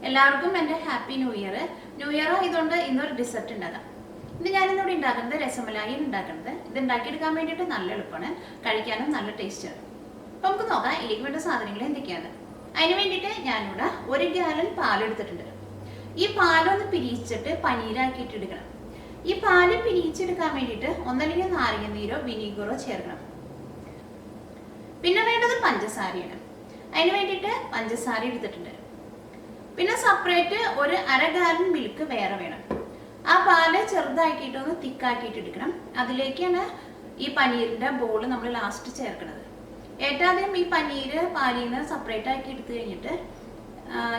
എല്ലാവർക്കും എൻ്റെ happy new year. New year ആയതുകൊണ്ട് ഇന്നൊരു ഡിസർട്ട് ഉണ്ടാക്കാം. ഇന്ന് ഞാനിന്നോട് ഉണ്ടാക്കുന്നത് രസമലായി ഉണ്ടാക്കുന്നത്. ഇത് ഉണ്ടാക്കിയെടുക്കാൻ വേണ്ടിയിട്ട് നല്ല എളുപ്പമാണ്, കഴിക്കാനും നല്ല ടേസ്റ്റാണ്. അപ്പം നമുക്ക് നോക്കാം ഇതിലേക്ക് വേണ്ട സാധനങ്ങൾ എന്തൊക്കെയാണ്. അതിന് വേണ്ടിയിട്ട് ഞാനിവിടെ 1 ഗാലൻ പാലെടുത്തിട്ടുണ്ട്. ഈ പാലൊന്ന് പിരിച്ചിട്ട് പനീരാക്കിയിട്ട് എടുക്കണം. ഈ പാല് പിരിച്ചെടുക്കാൻ വേണ്ടിയിട്ട് ഒന്നല്ലെങ്കിൽ നാരങ്ങ നീരോ വിനീഗറോ ചേർക്കണം. പിന്നെ വേണ്ടത് പഞ്ചസാരയാണ്. അതിന് വേണ്ടിയിട്ട് പഞ്ചസാര എടുത്തിട്ടുണ്ട്. പിന്നെ സെപ്പറേറ്റ് 1/2 ഗാലൻ മിൽക്ക് വേറെ വേണം. ആ പാല് ചെറുതാക്കിയിട്ടൊന്ന് തിക്കാക്കിയിട്ട് എടുക്കണം. അതിലേക്കാണ് ഈ പനീറിൻ്റെ ബോൾ നമ്മൾ ലാസ്റ്റ് ചേർക്കുന്നത്. ഏറ്റവും ആദ്യം ഈ പനീര് പാലിൽ നിന്ന് സെപ്പറേറ്റ് ആക്കി എടുത്തു കഴിഞ്ഞിട്ട്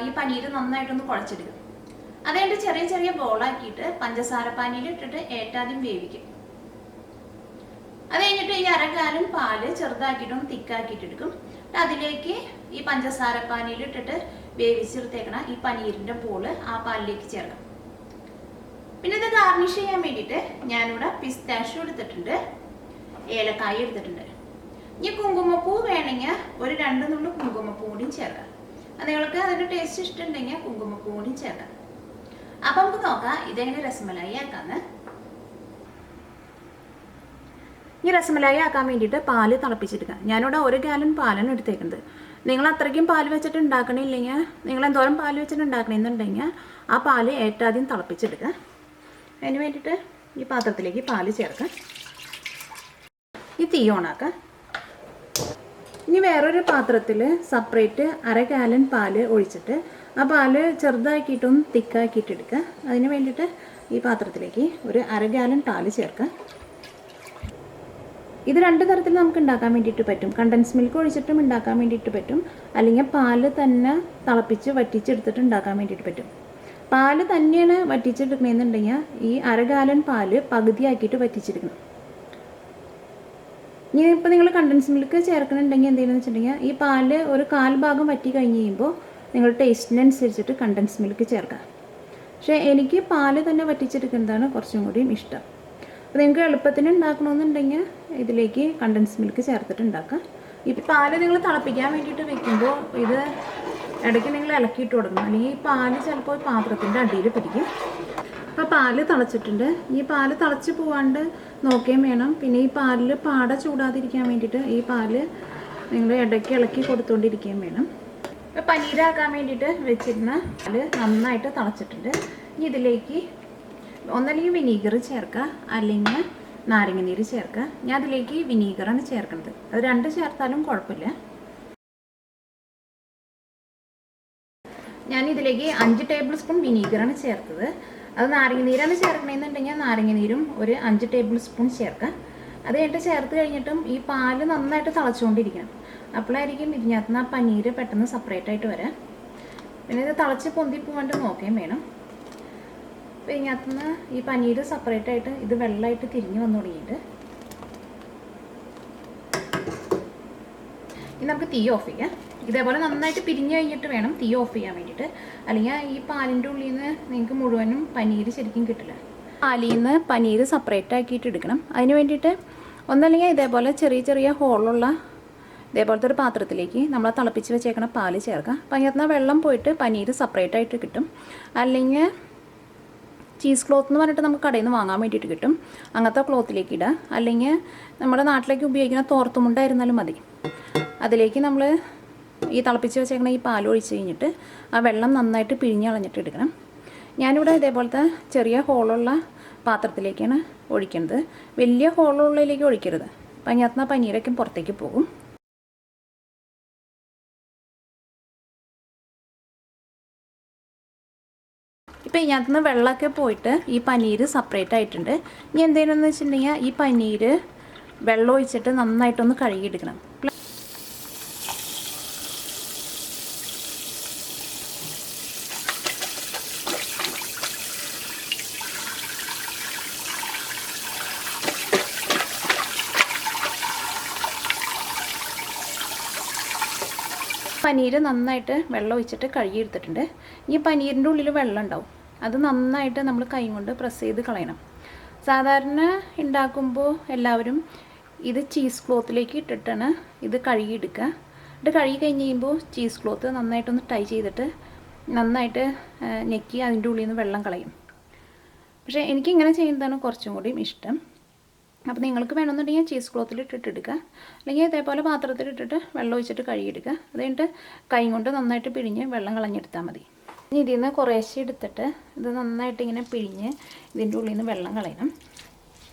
ഈ പനീര് നന്നായിട്ടൊന്ന് കുഴച്ചെടുക്കും. അതുകഴിഞ്ഞിട്ട് ചെറിയ ചെറിയ ബോളാക്കിയിട്ട് പഞ്ചസാര പാനിയിൽ ഇട്ടിട്ട് ഏറ്റവും ആദ്യം വേവിക്കും. അത് കഴിഞ്ഞിട്ട് ഈ 1/2 ഗാലൻ പാല് ചെറുതാക്കിയിട്ടൊന്ന് തിക്കാക്കിയിട്ട് എടുക്കും. അതിലേക്ക് ഈ പഞ്ചസാര പാനിയിൽ ഇട്ടിട്ട് വേവിച്ചെടുത്തേക്കണ ഈ പനീരിൻ്റെ ബോള് ആ പാലിലേക്ക് ചേർക്കാം. പിന്നെ ഇത് ഗാർണിഷ് ചെയ്യാൻ വേണ്ടിയിട്ട് ഞാനിവിടെ പിസ്താഷ്യോ എടുത്തിട്ടുണ്ട്, ഏലക്കായ എടുത്തിട്ടുണ്ട്. ഇനി കുങ്കുമപ്പൂ വേണമെങ്കിൽ 2 നുള്ളു കുങ്കുമപ്പൂ കൂടിയും ചേർക്കാം. നിങ്ങൾക്ക് അതിൻ്റെ ടേസ്റ്റ് ഇഷ്ടമുണ്ടെങ്കിൽ കുങ്കുമപ്പൂ കൂടിയും ചേർക്കാം. അപ്പം നമുക്ക് നോക്കാം ഇതെങ്ങനെ രസമലായി ആക്കാന്ന്. ഈ രസമലായി ആക്കാൻ വേണ്ടിയിട്ട് പാല് തിളപ്പിച്ചെടുക്കാം. ഞാനിവിടെ 1 ഗാലൻ പാലാണ് എടുത്തേക്കുന്നത്. നിങ്ങൾ അത്രയ്ക്കും പാല് വെച്ചിട്ട് ഉണ്ടാക്കണില്ലെങ്കിൽ, നിങ്ങൾ എന്തോരം പാല് വെച്ചിട്ട് ഉണ്ടാക്കണമെന്നുണ്ടെങ്കിൽ ആ പാല് ഏറ്റവും ആദ്യം തിളപ്പിച്ചെടുക്കുക. അതിന് വേണ്ടിയിട്ട് ഈ പാത്രത്തിലേക്ക് പാല് ചേർക്കാം. ഈ തീ ഓണാക്കാം. ഇനി വേറൊരു പാത്രത്തിൽ സെപ്പറേറ്റ് 1/2 ഗാലൻ പാല് ഒഴിച്ചിട്ട് ആ പാല് ചെറുതാക്കിയിട്ടൊന്ന് തിക്കാക്കിയിട്ട് എടുക്കുക. അതിന് വേണ്ടിയിട്ട് ഈ പാത്രത്തിലേക്ക് 1/2 ഗാലൻ പാല് ചേർക്കാം. ഇത് 2 തരത്തിൽ നമുക്ക് ഉണ്ടാക്കാൻ വേണ്ടിയിട്ട് പറ്റും. കണ്ടൻസ് മിൽക്ക് ഒഴിച്ചിട്ടും ഉണ്ടാക്കാൻ വേണ്ടിയിട്ട് പറ്റും, അല്ലെങ്കിൽ പാല് തന്നെ തിളപ്പിച്ച് വറ്റിച്ചെടുത്തിട്ട് ഉണ്ടാക്കാൻ വേണ്ടിയിട്ട് പറ്റും. പാല് തന്നെയാണ് വറ്റിച്ചെടുക്കണമെന്നുണ്ടെങ്കിൽ ഈ 1/2 ഗാലൻ പാല് പകുതിയാക്കിയിട്ട് വറ്റിച്ചെടുക്കണം. ഇനി ഇപ്പോൾ നിങ്ങൾ കണ്ടൻസ് മിൽക്ക് ചേർക്കണമെന്നുണ്ടെങ്കിൽ എന്തെങ്കിലും വെച്ചിട്ടുണ്ടെങ്കിൽ ഈ പാല് ഒരു 1/4 ഭാഗം വറ്റി കഴിഞ്ഞ് കഴിയുമ്പോൾ നിങ്ങൾ ടേസ്റ്റിനനുസരിച്ചിട്ട് കണ്ടൻസ് മിൽക്ക് ചേർക്കാം. പക്ഷേ എനിക്ക് പാല് തന്നെ വറ്റിച്ചെടുക്കുന്നതാണ് കുറച്ചും കൂടിയും ഇഷ്ടം. അപ്പോൾ നിങ്ങൾക്ക് എളുപ്പത്തിന് ഉണ്ടാക്കണമെന്നുണ്ടെങ്കിൽ ഇതിലേക്ക് കണ്ടൻസ് മിൽക്ക് ചേർത്തിട്ട് ഉണ്ടാക്കാം. ഈ പാല് നിങ്ങൾ തിളപ്പിക്കാൻ വേണ്ടിയിട്ട് വെക്കുമ്പോൾ ഇത് ഇടയ്ക്ക് നിങ്ങൾ ഇളക്കിയിട്ട് കൊടുക്കണം, അല്ലെങ്കിൽ ഈ പാല് ചിലപ്പോൾ പാത്രത്തിൻ്റെ അടിയിൽ പിടിക്കും. അപ്പോൾ പാല് തിളച്ചിട്ടുണ്ട്. ഈ പാല് തിളച്ച് പോവാണ്ട് നോക്കുകയും വേണം. പിന്നെ ഈ പാലിൽ പാട ചൂടാതിരിക്കാൻ വേണ്ടിയിട്ട് ഈ പാല് നിങ്ങൾ ഇടയ്ക്ക് ഇളക്കി കൊടുത്തുകൊണ്ടിരിക്കുകയും വേണം. ഇപ്പോൾ പനീരാക്കാൻ വേണ്ടിയിട്ട് വെച്ചിരുന്ന പാല് നന്നായിട്ട് തിളച്ചിട്ടുണ്ട്. ഇനി ഇതിലേക്ക് ഒന്നല്ലെങ്കിൽ വിനീഗർ ചേർക്കുക, അല്ലെങ്കിൽ നാരങ്ങ നീര് ചേർക്കുക. ഞാൻ അതിലേക്ക് വിനീഗറാണ് ചേർക്കുന്നത്. അത് 2 ചേർത്താലും കുഴപ്പമില്ല. ഞാൻ ഇതിലേക്ക് 5 ടേബിൾ സ്പൂൺ വിനീഗറാണ് ചേർത്തത്. അത് നാരങ്ങ നീരാണ് ചേർക്കണമെന്നുണ്ടെങ്കിൽ നാരങ്ങ നീരും 5 ടേബിൾ സ്പൂൺ ചേർക്കുക. അത് കഴിഞ്ഞിട്ട് ചേർത്ത് കഴിഞ്ഞിട്ടും ഈ പാല് നന്നായിട്ട് തിളച്ചുകൊണ്ടിരിക്കണം. അപ്പോഴായിരിക്കും ഇതിനകത്ത് നിന്ന് ആ പനീര് പെട്ടെന്ന് സെപ്പറേറ്റ് ആയിട്ട് വരാം. പിന്നെ ഇത് തിളച്ച് പൊന്തി പോകാണ്ട് നോക്കുകയും വേണം. അപ്പോൾ ഇതിനകത്തുനിന്ന് ഈ പനീര് സെപ്പറേറ്റ് ആയിട്ട് ഇത് വെള്ളമായിട്ട് തിരിഞ്ഞ് വന്നു തുടങ്ങിയിട്ട് ഇനി നമുക്ക് തീ ഓഫ് ചെയ്യാം. ഇതേപോലെ നന്നായിട്ട് പിരിഞ്ഞ് കഴിഞ്ഞിട്ട് വേണം തീ ഓഫ് ചെയ്യാൻ വേണ്ടിയിട്ട്, അല്ലെങ്കിൽ ഈ പാലിൻ്റെ ഉള്ളിൽ നിന്ന് നിങ്ങൾക്ക് മുഴുവനും പനീര് ശരിക്കും കിട്ടില്ല. പാലിൽ നിന്ന് പനീര് സെപ്പറേറ്റ് ആക്കിയിട്ട് എടുക്കണം. അതിന് വേണ്ടിയിട്ട് ഒന്നല്ലെങ്കിൽ ഇതേപോലെ ചെറിയ ചെറിയ ഹോളുള്ള ഇതേപോലത്തെ ഒരു പാത്രത്തിലേക്ക് നമ്മൾ തിളപ്പിച്ച് വെച്ചേക്കണ പാല് ചേർക്കാം. അപ്പം അതിനകത്ത് വെള്ളം പോയിട്ട് പനീര് സെപ്പറേറ്റ് ആയിട്ട് കിട്ടും. അല്ലെങ്കിൽ ചീസ് ക്ലോത്ത് എന്ന് പറഞ്ഞിട്ട് നമുക്ക് കടയിൽ നിന്ന് വാങ്ങാൻ വേണ്ടിയിട്ട് കിട്ടും. അങ്ങനത്തെ ക്ലോത്തിലേക്ക് ഇടുക. അല്ലെങ്കിൽ നമ്മുടെ നാട്ടിലേക്ക് ഉപയോഗിക്കുന്ന തോർത്തുമുണ്ടായിരുന്നാലും മതി. അതിലേക്ക് നമ്മൾ ഈ തിളപ്പിച്ച് വെച്ചേക്കണ ഈ പാൽ ഒഴിച്ച് കഴിഞ്ഞിട്ട് ആ വെള്ളം നന്നായിട്ട് പിഴിഞ്ഞ് കളഞ്ഞിട്ട് എടുക്കണം. ഞാനിവിടെ ഇതേപോലത്തെ ചെറിയ ഹോളുള്ള പാത്രത്തിലേക്കാണ് ഒഴിക്കുന്നത്. വലിയ ഹോളുള്ളതിലേക്ക് ഒഴിക്കരുത്. അപ്പം അതിനകത്ത് പനീരൊക്കെ പുറത്തേക്ക് പോകും. ഇപ്പോൾ ഇതിനകത്തുനിന്ന് വെള്ളമൊക്കെ പോയിട്ട് ഈ പനീര് സെപ്പറേറ്റ് ആയിട്ടുണ്ട്. ഇനി എന്തെങ്കിലും വെച്ചിട്ടുണ്ടെങ്കിൽ ഈ പനീര് വെള്ളം ഒഴിച്ചിട്ട് നന്നായിട്ടൊന്ന് കഴുകിയെടുക്കണം. പനീര് നന്നായിട്ട് വെള്ളം ഒഴിച്ചിട്ട് കഴുകിയെടുത്തിട്ടുണ്ട്. ഈ പനീരിൻ്റെ ഉള്ളിൽ വെള്ളം ഉണ്ടാവും. അത് നന്നായിട്ട് നമ്മൾ കൈ കൊണ്ട് പ്രസ് ചെയ്ത് കളയണം. സാധാരണ ഉണ്ടാക്കുമ്പോൾ എല്ലാവരും ഇത് ചീസ് ക്ലോത്തിലേക്ക് ഇട്ടിട്ടാണ് ഇത് കഴുകിയെടുക്കുക. ഇത് കഴുകി കഴിഞ്ഞ് കഴിയുമ്പോൾ ചീസ് ക്ലോത്ത് നന്നായിട്ടൊന്ന് ടൈ ചെയ്തിട്ട് നന്നായിട്ട് ഞെക്കി അതിൻ്റെ ഉള്ളിൽ നിന്ന് വെള്ളം കളയും. പക്ഷേ എനിക്കിങ്ങനെ ചെയ്യുന്നതാണ് കുറച്ചും കൂടിയും ഇഷ്ടം. അപ്പോൾ നിങ്ങൾക്ക് വേണമെന്നുണ്ടെങ്കിൽ ചീസ് ക്ലോത്തിൽ ഇട്ടിട്ടെടുക്കുക, അല്ലെങ്കിൽ ഇതേപോലെ പാത്രത്തിലിട്ടിട്ട് വെള്ളം ഒഴിച്ചിട്ട് കഴുകിയെടുക്കുക. അത് കഴിഞ്ഞിട്ട് കൈ കൊണ്ട് നന്നായിട്ട് പിഴിഞ്ഞ് വെള്ളം കളഞ്ഞെടുത്താൽ മതി. ഇനി ഇതിൽ നിന്ന് കുറേശ്ശെ എടുത്തിട്ട് ഇത് നന്നായിട്ട് ഇങ്ങനെ പിഴിഞ്ഞ് ഇതിൻ്റെ ഉള്ളിൽ നിന്ന് വെള്ളം കളയണം.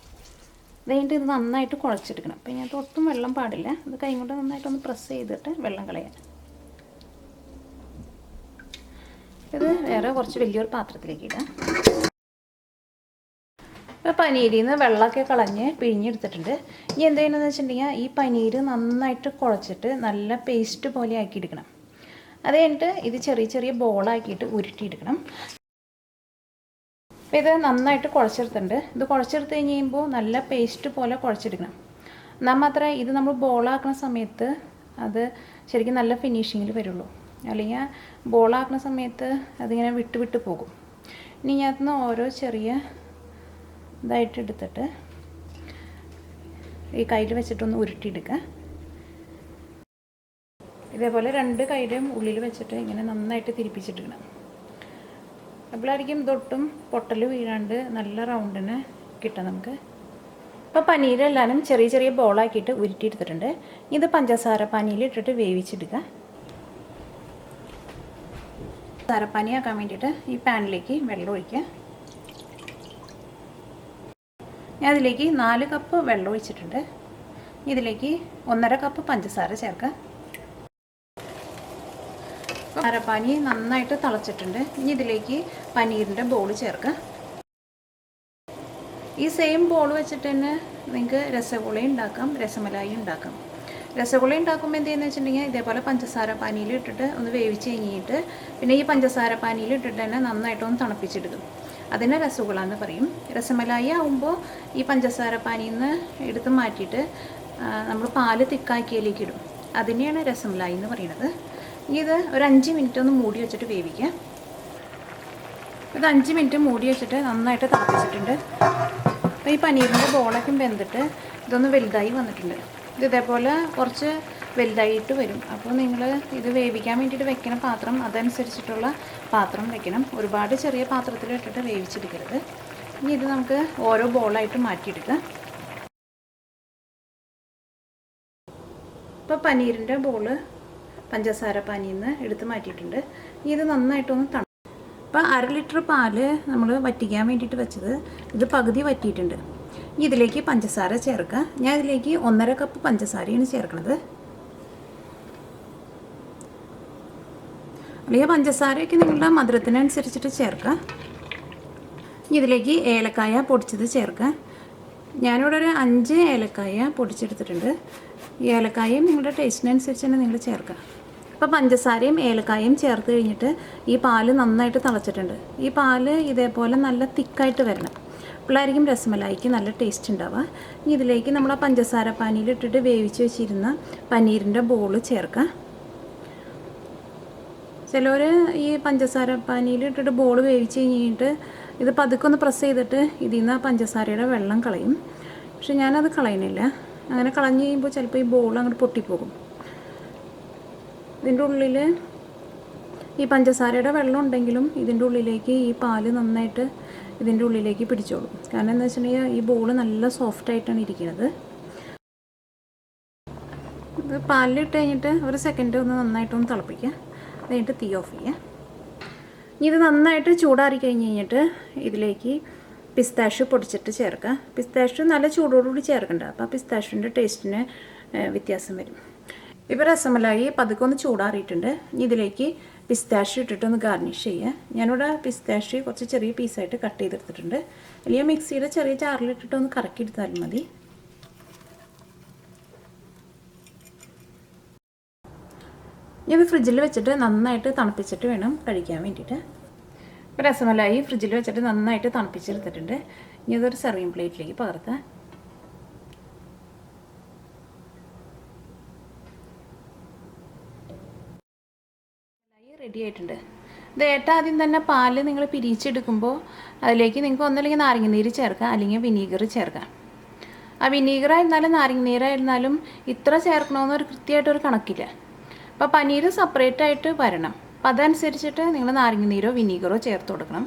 അത് കഴിഞ്ഞിട്ട് ഇത് നന്നായിട്ട് കുഴച്ചെടുക്കണം. അപ്പോൾ ഇതിനകത്ത് ഒട്ടും വെള്ളം പാടില്ല. അത് കൈ കൊണ്ട് നന്നായിട്ടൊന്ന് പ്രസ് ചെയ്തിട്ട് വെള്ളം കളയാൻ. ഇത് വേറെ കുറച്ച് വലിയൊരു പാത്രത്തിലേക്ക് ഇടാം. ഇപ്പോൾ പനീരിൽ നിന്ന് വെള്ളമൊക്കെ കളഞ്ഞ് പിഴിഞ്ഞെടുത്തിട്ടുണ്ട്. ഇനി എന്ത് ചെയ്യണമെന്ന് വെച്ചിട്ടുണ്ടെങ്കിൽ ഈ പനീര് നന്നായിട്ട് കുഴച്ചിട്ട് നല്ല പേസ്റ്റ് പോലെ ആക്കിയെടുക്കണം. അത് കഴിഞ്ഞിട്ട് ഇത് ചെറിയ ചെറിയ ബോളാക്കിയിട്ട് ഉരുട്ടിയെടുക്കണം. അപ്പോൾ ഇത് നന്നായിട്ട് കുഴച്ചെടുത്തിട്ടുണ്ട്. ഇത് കുഴച്ചെടുത്ത് കഴിഞ്ഞ് കഴിയുമ്പോൾ നല്ല പേസ്റ്റ് പോലെ കുഴച്ചെടുക്കണം. എന്നാൽ മാത്രമേ ഇത് നമ്മൾ ബോളാക്കുന്ന സമയത്ത് അത് ശരിക്കും നല്ല ഫിനിഷിങ്ങിൽ വരുള്ളൂ. അല്ലെങ്കിൽ ബോളാക്കുന്ന സമയത്ത് അതിങ്ങനെ വിട്ട് വിട്ട് പോകും. ഇനി ഇതിനകത്ത് നിന്ന് ഓരോ ചെറിയ ഇതായിട്ട് എടുത്തിട്ട് ഈ കയ്യിൽ വെച്ചിട്ടൊന്ന് ഉരുട്ടിയെടുക്കുക. ഇതേപോലെ 2 കൈയുടെയും ഉള്ളിൽ വെച്ചിട്ട് ഇങ്ങനെ നന്നായിട്ട് തിരിപ്പിച്ചിട്ടിടണം. അപ്പോഴായിരിക്കും ഇതൊട്ടും പൊട്ടൽ വീഴാണ്ട് നല്ല റൗണ്ടിന് കിട്ടും നമുക്ക്. ഇപ്പോൾ പനീരെല്ലാനും ചെറിയ ചെറിയ ബോളാക്കിയിട്ട് ഉരുട്ടിയെടുത്തിട്ടുണ്ട്. ഇത് പഞ്ചസാര പാനിയിൽ ഇട്ടിട്ട് വേവിച്ചെടുക്കുക. പഞ്ചസാരപ്പാനിയാക്കാൻ വേണ്ടിയിട്ട് ഈ പാനിലേക്ക് വെള്ളം ഒഴിക്കുക. ഞാൻ അതിലേക്ക് 4 കപ്പ് വെള്ളം ഒഴിച്ചിട്ടുണ്ട്. ഇതിലേക്ക് 1.5 കപ്പ് പഞ്ചസാര ചേർക്കുക. പഞ്ചസാരപ്പാനി നന്നായിട്ട് തിളച്ചിട്ടുണ്ട്. ഇനി ഇതിലേക്ക് പനീരിൻ്റെ ബോൾ ചേർക്കുക. ഈ സെയിം ബോൾ വെച്ചിട്ട് തന്നെ നിങ്ങൾക്ക് രസഗുള ഉണ്ടാക്കാം, രസമലായി ഉണ്ടാക്കാം. രസഗുള ഉണ്ടാക്കുമ്പോൾ എന്ത് ചെയ്യുന്നത് വെച്ചിട്ടുണ്ടെങ്കിൽ ഇതേപോലെ പഞ്ചസാര പാനിയിൽ ഇട്ടിട്ട് ഒന്ന് വേവിച്ച് കഴിഞ്ഞിട്ട് പിന്നെ ഈ പഞ്ചസാര പാനിയിൽ ഇട്ടിട്ട് തന്നെ നന്നായിട്ടൊന്ന് തണുപ്പിച്ചെടുക്കും. അതിനെ രസഗുള എന്ന് പറയും. രസമലായി ആകുമ്പോൾ ഈ പഞ്ചസാര പാനിയിൽ നിന്ന് എടുത്ത് മാറ്റിയിട്ട് നമ്മൾ പാല് തിക്കാക്കിയതിലേക്ക് ഇടും. അതിനെയാണ് രസമലായി എന്ന് പറയുന്നത്. ഇത് ഒരു 5 മിനിറ്റ് ഒന്ന് മൂടി വെച്ചിട്ട് വേവിക്കുക. ഇത് 5 മിനിറ്റ് മൂടി വെച്ചിട്ട് നന്നായിട്ട് തിളപ്പിച്ചിട്ടുണ്ട്. അപ്പോൾ ഈ പനീറിൻ്റെ ബോളൊക്കെ വെന്തിട്ട് ഇതൊന്ന് വലുതായി വന്നിട്ടുണ്ട്. ഇത് ഇതേപോലെ കുറച്ച് വലുതായിട്ട് വരും. അപ്പോൾ നിങ്ങൾ ഇത് വേവിക്കാൻ വേണ്ടിയിട്ട് വെക്കുന്ന പാത്രം അതനുസരിച്ചിട്ടുള്ള പാത്രം വെക്കണം. ഒരുപാട് ചെറിയ പാത്രത്തിൽ ഇട്ടിട്ട് വേവിച്ചെടുക്കരുത്. ഇനി ഇത് നമുക്ക് ഓരോ ബോളായിട്ട് മാറ്റിയെടുക്കാം. ഇപ്പോൾ പനീരിൻ്റെ ബോള് പഞ്ചസാര പാനിയിൽ നിന്ന് എടുത്ത് മാറ്റിയിട്ടുണ്ട്. ഇനി ഇത് നന്നായിട്ടൊന്ന് ഇപ്പോൾ 1/2 ലിറ്റർ പാല് നമ്മൾ വറ്റിക്കാൻ വേണ്ടിയിട്ട് വെച്ചത് ഇത് പകുതി വറ്റിയിട്ടുണ്ട്. ഇതിലേക്ക് പഞ്ചസാര ചേർക്കുക. ഞാൻ ഇതിലേക്ക് 1.5 കപ്പ് പഞ്ചസാരയാണ് ചേർക്കുന്നത്. അല്ലെങ്കിൽ പഞ്ചസാരയൊക്കെ നിങ്ങളുടെ മധുരത്തിനനുസരിച്ചിട്ട് ചേർക്കുക. ഇതിലേക്ക് ഏലക്കായ പൊടിച്ചത് ചേർക്കുക. ഞാനിവിടെ ഒരു 5 ഏലക്കായ പൊടിച്ചെടുത്തിട്ടുണ്ട്. ഈ ഏലക്കായയും നിങ്ങളുടെ ടേസ്റ്റിനനുസരിച്ച് തന്നെ നിങ്ങൾ ചേർക്കുക. അപ്പോൾ പഞ്ചസാരയും ഏലക്കായയും ചേർത്ത് കഴിഞ്ഞിട്ട് ഈ പാല് നന്നായിട്ട് തിളച്ചിട്ടുണ്ട്. ഈ പാല് ഇതേപോലെ നല്ല തിക്കായിട്ട് വരണം. അപ്പോഴായിരിക്കും രസമലായിക്ക് നല്ല ടേസ്റ്റ് ഉണ്ടാവുക. ഇതിലേക്ക് നമ്മൾ ആ പഞ്ചസാര പാനിയിൽ ഇട്ടിട്ട് വേവിച്ച് വെച്ചിരുന്ന പനീരിൻ്റെ ബോള് ചേർക്കുക. ചിലർ ഈ പഞ്ചസാര പാനിയിൽ ഇട്ടിട്ട് ബോൾ വേവിച്ച് കഴിഞ്ഞിട്ട് ഇത് പതുക്കെ ഒന്ന് പ്രസ് ചെയ്തിട്ട് ഇതിൽ നിന്ന് പഞ്ചസാരയുടെ വെള്ളം കളയും. പക്ഷെ ഞാനത് കളയുന്നില്ല. അങ്ങനെ കളഞ്ഞ് കഴിയുമ്പോൾ ചിലപ്പോൾ ഈ ബോൾ അങ്ങോട്ട് പൊട്ടിപ്പോകും. ഇതിൻ്റെ ഉള്ളിൽ ഈ പഞ്ചസാരയുടെ വെള്ളം ഉണ്ടെങ്കിലും ഇതിൻ്റെ ഉള്ളിലേക്ക് ഈ പാല് നന്നായിട്ട് ഇതിൻ്റെ ഉള്ളിലേക്ക് പിടിച്ചോളും. കാരണം എന്താ വെച്ചിട്ടുണ്ടെങ്കിൽ ഈ ബോൾ നല്ല സോഫ്റ്റായിട്ടാണ് ഇരിക്കുന്നത്. ഇത് പാലിലിട്ട് കഴിഞ്ഞിട്ട് ഒരു സെക്കൻഡ് ഒന്ന് നന്നായിട്ടൊന്ന് തിളപ്പിക്കുക. എന്നിട്ട് തീ ഓഫ് ചെയ്യുക. ഇത് നന്നായിട്ട് ചൂടാറി കഴിഞ്ഞിട്ട് ഇതിലേക്ക് പിസ്താഷ്യൂ പൊടിച്ചിട്ട് ചേർക്കുക. പിസ്താഷ്യൂ നല്ല ചൂടോടുകൂടി ചേർക്കണ്ട. അപ്പോൾ ആ പിസ്താഷ്യൂൻ്റെ ടേസ്റ്റിന് വ്യത്യാസം വരും. ഇപ്പോൾ രസമലായി പതുക്കെ ഒന്ന് ചൂടാറിയിട്ടുണ്ട്. ഇതിലേക്ക് പിസ്താഷ്യൂ ഇട്ടിട്ടൊന്ന് ഗാർണിഷ് ചെയ്യുക. ഞാനിവിടെ പിസ്താഷ്യൂ കുറച്ച് ചെറിയ പീസായിട്ട് കട്ട് ചെയ്തെടുത്തിട്ടുണ്ട്. അല്ലെങ്കിൽ മിക്സിയുടെ ചെറിയ ജാറിലിട്ടിട്ട് ഒന്ന് കറക്കിയെടുത്താലും മതി. ഇത് ഫ്രിഡ്ജിൽ വെച്ചിട്ട് നന്നായിട്ട് തണുപ്പിച്ചിട്ട് വേണം കഴിക്കാൻ വേണ്ടിയിട്ട്. ഇപ്പോൾ രസമലായി ഫ്രിഡ്ജിൽ വെച്ചിട്ട് നന്നായിട്ട് തണുപ്പിച്ചെടുത്തിട്ടുണ്ട്. ഇനി ഇതൊരു സെർവിങ് പ്ലേറ്റിലേക്ക് പകർത്താം. റെഡി ആയിട്ടുണ്ട്. ഇത് ആദ്യം തന്നെ പാല് നിങ്ങൾ പിരിച്ചെടുക്കുമ്പോൾ അതിലേക്ക് നിങ്ങൾക്ക് ഒന്നല്ലെങ്കിൽ നാരങ്ങനീര് ചേർക്കാം, അല്ലെങ്കിൽ വിനീഗർ ചേർക്കാം. ആ വിനീഗറായിരുന്നാലും നാരങ്ങനീരായിരുന്നാലും ഇത്ര ചേർക്കണമെന്നൊരു കൃത്യമായിട്ടൊരു കണക്കില്ല. അപ്പോൾ പനീർ സെപ്പറേറ്റ് ആയിട്ട് വരണം. അപ്പോൾ അതനുസരിച്ചിട്ട് നിങ്ങൾ നാരങ്ങനീരോ വിനീഗറോ ചേർത്ത് കൊടുക്കണം.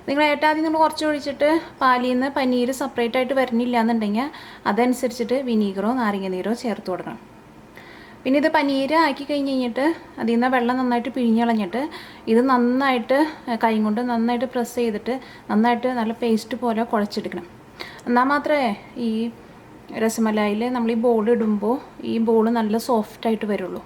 നിങ്ങൾ ഏട്ടാദ്യം നമ്മൾ കുറച്ച് ഒഴിച്ചിട്ട് പാലിൽ നിന്ന് പനീർ സെപ്പറേറ്റ് ആയിട്ട് വരുന്നില്ല എന്നുണ്ടെങ്കിൽ അതനുസരിച്ചിട്ട് വിനീഗറോ നാരങ്ങനീരോ ചേർത്ത് കൊടുക്കണം. പിന്നെ ഇത് പനീർ ആക്കി കഴിഞ്ഞ് കഴിഞ്ഞിട്ട് അതിൽ നിന്ന് വെള്ളം നന്നായിട്ട് പിഴിഞ്ഞളഞ്ഞിട്ട് ഇത് നന്നായിട്ട് കൈ കൊണ്ട് നന്നായിട്ട് പ്രസ് ചെയ്തിട്ട് നന്നായിട്ട് നല്ല പേസ്റ്റ് പോലെ കുഴച്ചെടുക്കണം. എന്നാൽ മാത്രമേ ഈ രസമലായിൽ നമ്മൾ ഈ ബോൾ ഇടുമ്പോൾ ഈ ബോൾ നല്ല സോഫ്റ്റായിട്ട് വരുള്ളൂ.